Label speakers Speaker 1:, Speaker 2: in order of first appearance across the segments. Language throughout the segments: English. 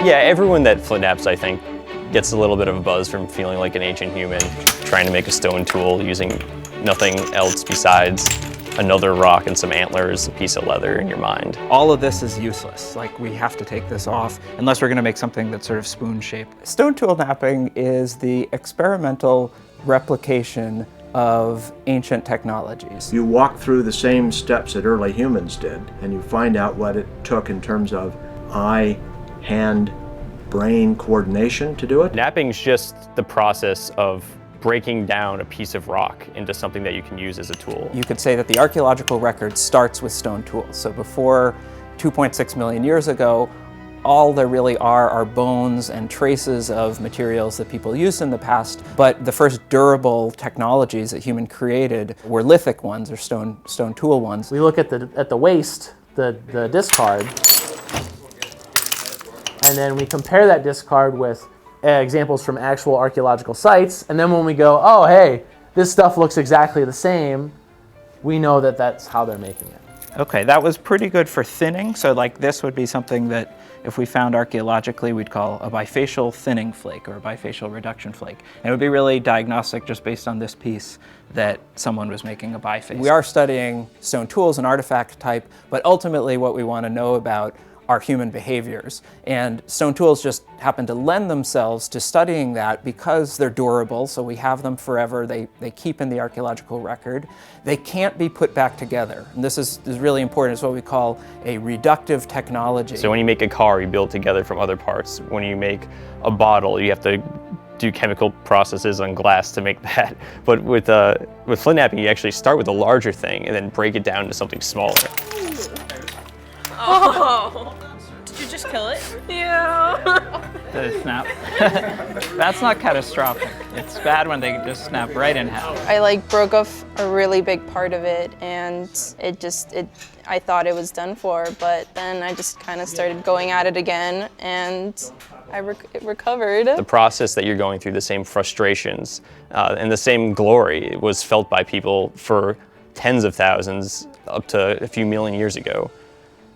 Speaker 1: Yeah, everyone that flint knaps, I think, gets a little bit of a buzz from feeling like an ancient human, trying to make a stone tool using nothing else besides another rock and some antlers, a piece of leather in your mind.
Speaker 2: All of this is useless. Like, we have to take this off unless we're going to make something that's sort of spoon-shaped. Stone tool knapping is the experimental replication of ancient technologies.
Speaker 3: You walk through the same steps that early humans did, and you find out what it took in terms of eye, hand, brain coordination to do it.
Speaker 1: Knapping's just the process of breaking down a piece of rock into something that you can use as a tool.
Speaker 2: You could say that the archaeological record starts with stone tools. So before 2.6 million years ago, all there really are bones and traces of materials that people used in the past, but the first durable technologies that human created were lithic ones, or stone tool ones.
Speaker 4: We look at the waste, the discard, and then we compare that discard with examples from actual archaeological sites, and then when we go, oh hey, this stuff looks exactly the same, we know that that's how they're making it.
Speaker 2: Okay, that was pretty good for thinning. So like this would be something that if we found archaeologically, we'd call a bifacial thinning flake or a bifacial reduction flake. And it would be really diagnostic just based on this piece that someone was making a biface. We are studying stone tools and artifact type, but ultimately what we want to know about are human behaviors. And stone tools just happen to lend themselves to studying that because they're durable, so we have them forever, they keep in the archaeological record. They can't be put back together. And this is really important. It's what we call a reductive technology.
Speaker 1: So when you make a car, you build together from other parts. When you make a bottle, you have to do chemical processes on glass to make that. But with flint knapping, you actually start with a larger thing and then break it down into something smaller.
Speaker 5: Oh. Did you just kill it? Yeah.
Speaker 2: Did it snap? That's not catastrophic. It's bad when they just snap right in half.
Speaker 6: I broke off a really big part of it, and I thought it was done for, but then I just kind of started going at it again, and it recovered.
Speaker 1: The process that you're going through, the same frustrations and the same glory was felt by people for tens of thousands up to a few million years ago.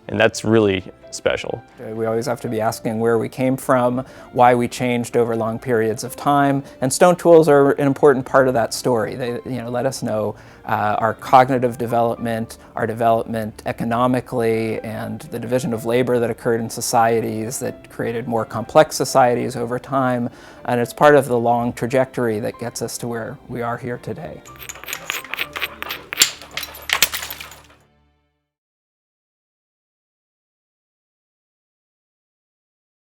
Speaker 1: And that's really special.
Speaker 2: We always have to be asking where we came from, why we changed over long periods of time, and stone tools are an important part of that story. They let us know our cognitive development, our development economically, and the division of labor that occurred in societies that created more complex societies over time, and it's part of the long trajectory that gets us to where we are here today.